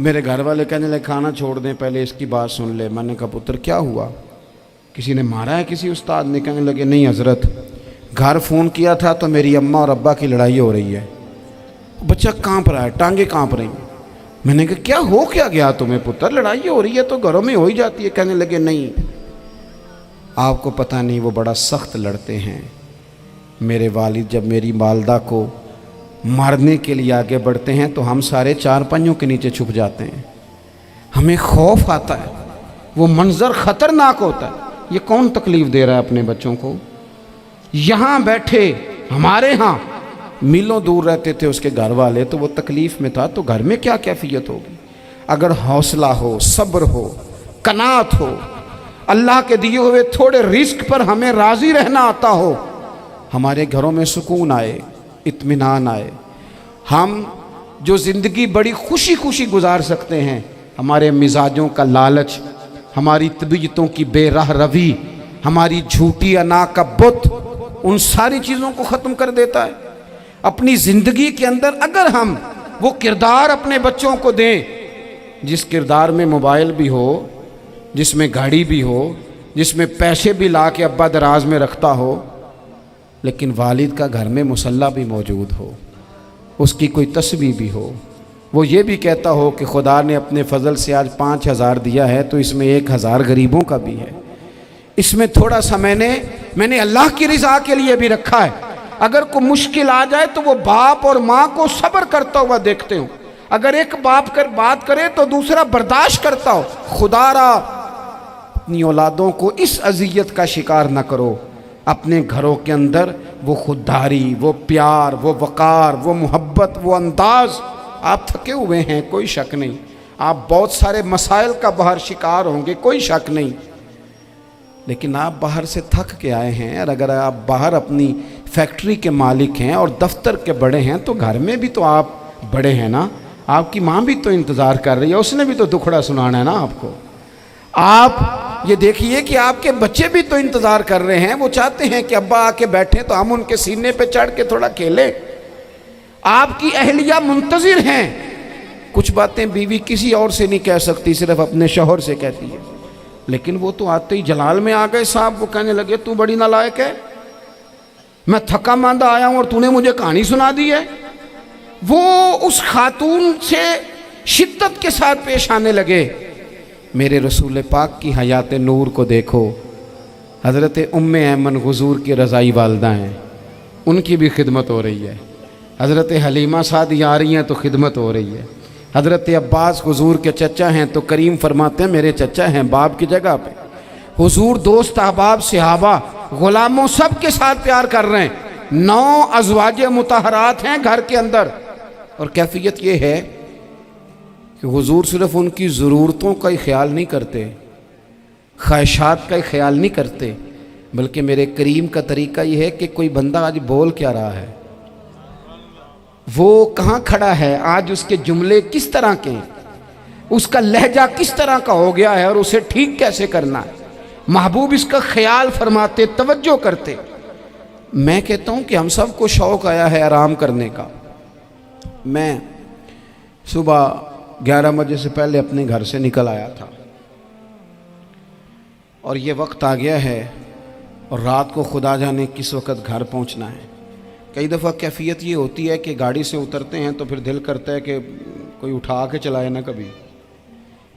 میرے گھر والے کہنے لگے کھانا چھوڑ دیں پہلے اس کی بات سن لے. میں نے کہا پتر کیا ہوا, کسی نے مارا ہے کسی استاد نے؟ کہنے لگے نہیں حضرت, گھر فون کیا تھا تو میری اماں اور ابا کی لڑائی ہو رہی ہے. بچہ کانپ رہا ہے, ٹانگیں کانپ رہی ہیں. میں نے کہا کیا ہو کیا گیا تمہیں پتر, لڑائی ہو رہی ہے تو گھروں میں ہو ہی جاتی ہے. کہنے لگے نہیں آپ کو پتہ نہیں وہ بڑا سخت لڑتے ہیں. میرے والد جب میری والدہ کو مارنے کے لیے آگے بڑھتے ہیں تو ہم سارے چار پنجوں کے نیچے چھپ جاتے ہیں, ہمیں خوف آتا ہے, وہ منظر خطرناک ہوتا ہے. یہ کون تکلیف دے رہا ہے اپنے بچوں کو؟ یہاں بیٹھے ہمارے ہاں میلوں دور رہتے تھے اس کے گھر والے, تو وہ تکلیف میں تھا, تو گھر میں کیا کیفیت ہوگی؟ اگر حوصلہ ہو, صبر ہو, قناعت ہو, اللہ کے دیے ہوئے تھوڑے رزق پر ہمیں راضی رہنا آتا ہو, ہمارے گھروں میں سکون آئے, اطمینان آئے, ہم جو زندگی بڑی خوشی خوشی گزار سکتے ہیں. ہمارے مزاجوں کا لالچ, ہماری طبیعتوں کی بے راہ روی, ہماری جھوٹی انا کا بت, ان ساری چیزوں کو ختم کر دیتا ہے. اپنی زندگی کے اندر اگر ہم وہ کردار اپنے بچوں کو دیں جس کردار میں موبائل بھی ہو, جس میں گاڑی بھی ہو, جس میں پیسے بھی لا کے ابا دراز میں رکھتا ہو, لیکن والد کا گھر میں مصلی بھی موجود ہو, اس کی کوئی تسبیح بھی ہو, وہ یہ بھی کہتا ہو کہ خدا نے اپنے فضل سے آج 5,000 دیا ہے تو اس میں 1,000 غریبوں کا بھی ہے, اس میں تھوڑا سا میں نے اللہ کی رضا کے لیے بھی رکھا ہے. اگر کوئی مشکل آ جائے تو وہ باپ اور ماں کو صبر کرتا ہوا دیکھتے ہوں. اگر ایک باپ بات کرے تو دوسرا برداشت کرتا ہو. خدا را اپنی اولادوں کو اس اذیت کا شکار نہ کرو. اپنے گھروں کے اندر وہ خودداری, وہ پیار, وہ وقار, وہ محبت, وہ انداز. آپ تھکے ہوئے ہیں کوئی شک نہیں, آپ بہت سارے مسائل کا باہر شکار ہوں گے کوئی شک نہیں, لیکن آپ باہر سے تھک کے آئے ہیں. اور اگر آپ باہر اپنی فیکٹری کے مالک ہیں اور دفتر کے بڑے ہیں تو گھر میں بھی تو آپ بڑے ہیں نا. آپ کی ماں بھی تو انتظار کر رہی ہے, اس نے بھی تو دکھڑا سنانا ہے نا آپ کو. آپ یہ دیکھیے کہ آپ کے بچے بھی تو انتظار کر رہے ہیں, وہ چاہتے ہیں کہ ابا آ کے بیٹھیں تو ہم ان کے سینے پہ چڑھ کے تھوڑا کھیلیں. آپ کی اہلیہ منتظر ہیں. کچھ باتیں بیوی کسی اور سے نہیں کہہ سکتی, صرف اپنے شوہر سے کہتی ہے, لیکن وہ تو آتے ہی جلال میں آ گئے صاحب. وہ کہنے لگے تو بڑی نالائق ہے, میں تھکا ماندہ آیا ہوں اور تو نے مجھے کہانی سنا دی ہے. وہ اس خاتون سے شدت کے ساتھ پیش آنے لگے. میرے رسول پاک کی حیات نور کو دیکھو, حضرت ام ایمن حضور کی رضائی والدہ ہیں, ان کی بھی خدمت ہو رہی ہے. حضرت حلیمہ سعدی آ رہی ہیں تو خدمت ہو رہی ہے. حضرت عباس حضور کے چچا ہیں تو کریم فرماتے ہیں میرے چچا ہیں باپ کی جگہ پہ. حضور دوست احباب صحابہ غلاموں سب کے ساتھ پیار کر رہے ہیں. 9 ازواج مطہرات ہیں گھر کے اندر, اور کیفیت یہ ہے کہ حضور صرف ان کی ضرورتوں کا ہی خیال نہیں کرتے, خواہشات کا ہی خیال نہیں کرتے, بلکہ میرے کریم کا طریقہ یہ ہے کہ کوئی بندہ آج بول کیا رہا ہے, وہ کہاں کھڑا ہے آج, اس کے جملے کس طرح کے ہیں, اس کا لہجہ کس طرح کا ہو گیا ہے اور اسے ٹھیک کیسے کرنا ہے. محبوب اس کا خیال فرماتے, توجہ کرتے. میں کہتا ہوں کہ ہم سب کو شوق آیا ہے آرام کرنے کا. میں صبح 11 بجے سے پہلے اپنے گھر سے نکل آیا تھا اور یہ وقت آ گیا ہے اور رات کو خدا جانے کس وقت گھر پہنچنا ہے. کئی دفعہ کیفیت یہ ہوتی ہے کہ گاڑی سے اترتے ہیں تو پھر دل کرتا ہے کہ کوئی اٹھا کے چلائے نہ کبھی.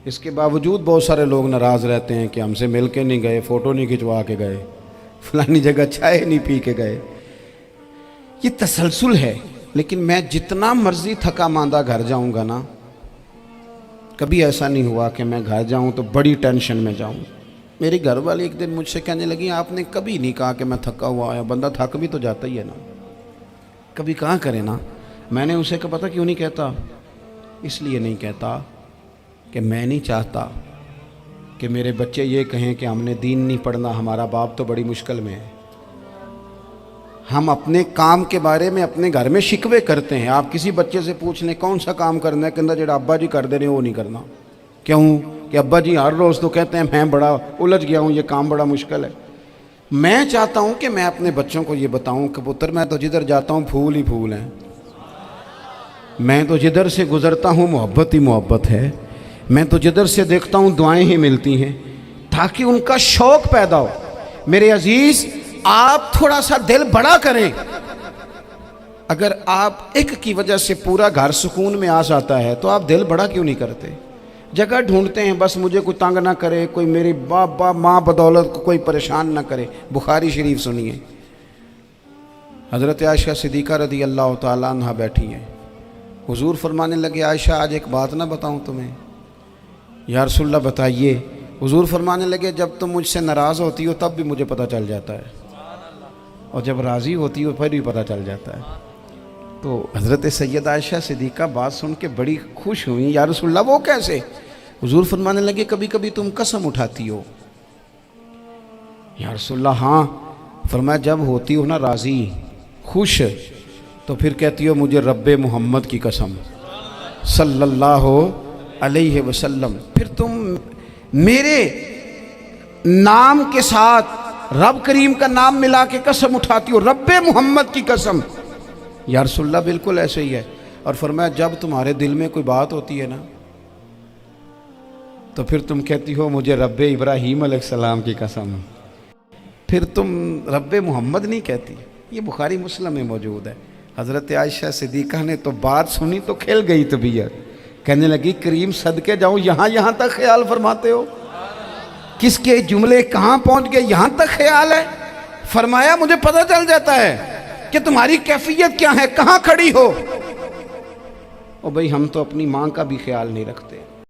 اس کے باوجود بہت سارے لوگ ناراض رہتے ہیں کہ ہم سے مل کے نہیں گئے, فوٹو نہیں کھنچوا کے گئے, فلانی جگہ چائے نہیں پی کے گئے. یہ تسلسل ہے. لیکن میں جتنا مرضی تھکا ماندہ گھر جاؤں گا نا, کبھی ایسا نہیں ہوا کہ میں گھر جاؤں تو بڑی ٹینشن میں جاؤں. میری گھر والی ایک دن مجھ سے کہنے لگی آپ نے کبھی نہیں کہا کہ میں تھکا ہوا آیا. بندہ تھک بھی تو جاتا ہی ہے نا, کبھی کہاں کرے نا. میں نے اسے کہا پتہ کیوں نہیں کہتا, اس لیے نہیں کہتا کہ میں نہیں چاہتا کہ میرے بچے یہ کہیں کہ ہم نے دین نہیں پڑھنا, ہمارا باپ تو بڑی مشکل میں ہے. ہم اپنے کام کے بارے میں اپنے گھر میں شکوے کرتے ہیں. آپ کسی بچے سے پوچھ لیں کون سا کام کرنا ہے, کہ جڑا ابا جی کر دے رہے ہیں وہ نہیں کرنا. کیوں کہ ابا جی ہر روز تو کہتے ہیں میں بڑا الجھ گیا ہوں, یہ کام بڑا مشکل ہے. میں چاہتا ہوں کہ میں اپنے بچوں کو یہ بتاؤں کہ پتر میں تو جدھر جاتا ہوں پھول ہی پھول ہیں. میں تو جدھر سے گزرتا ہوں محبت ہی محبت ہے، میں تو جدھر سے دیکھتا ہوں دعائیں ہی ملتی ہیں، تاکہ ان کا شوق پیدا ہو۔ میرے عزیز، آپ تھوڑا سا دل بڑا کریں۔ اگر آپ ایک کی وجہ سے پورا گھر سکون میں آ جاتا ہے تو آپ دل بڑا کیوں نہیں کرتے؟ جگہ ڈھونڈتے ہیں بس مجھے کوئی تنگ نہ کرے، کوئی میری باپ ماں بدولت کو کوئی پریشان نہ کرے۔ بخاری شریف سنیے، حضرت عائشہ صدیقہ رضی اللہ تعالیٰ عنہ بیٹھی ہیں، حضور فرمانے لگے عائشہ آج ایک بات نہ بتاؤں تمہیں؟ یا رسول اللہ بتائیے۔ حضور فرمانے لگے جب تم مجھ سے ناراض ہوتی ہو تب بھی مجھے پتہ چل جاتا ہے، اور جب راضی ہوتی ہو پھر بھی پتہ چل جاتا ہے۔ تو حضرت سیدہ عائشہ صدیقہ بات سن کے بڑی خوش ہوئیں، یا رسول اللہ وہ کیسے؟ حضور فرمانے لگے کبھی کبھی تم قسم اٹھاتی ہو۔ یا رسول اللہ ہاں۔ فرمایا جب ہوتی ہو نا راضی، خوش، تو پھر کہتی ہو مجھے رب محمد کی قسم صلی اللہ علیہ وسلم، پھر تم میرے نام کے ساتھ رب کریم کا نام ملا کے قسم اٹھاتی ہو، رب محمد کی قسم۔ یا رسول اللہ بالکل ایسے ہی ہے۔ اور فرمایا جب تمہارے دل میں کوئی بات ہوتی ہے نا تو پھر تم کہتی ہو مجھے رب ابراہیم علیہ السلام کی قسم، پھر تم رب محمد نہیں کہتی۔ یہ بخاری مسلم میں موجود ہے۔ حضرت عائشہ صدیقہ نے تو بات سنی تو کھل گئی طبیعت، کہنے لگی کریم صدقے جاؤں، یہاں تک خیال فرماتے ہو؟ کس کے جملے کہاں پہنچ گئے، یہاں تک خیال ہے؟ فرمایا مجھے پتہ چل جاتا ہے کہ تمہاری کیفیت کیا ہے، کہاں کھڑی ہو۔ اور بھئی ہم تو اپنی ماں کا بھی خیال نہیں رکھتے۔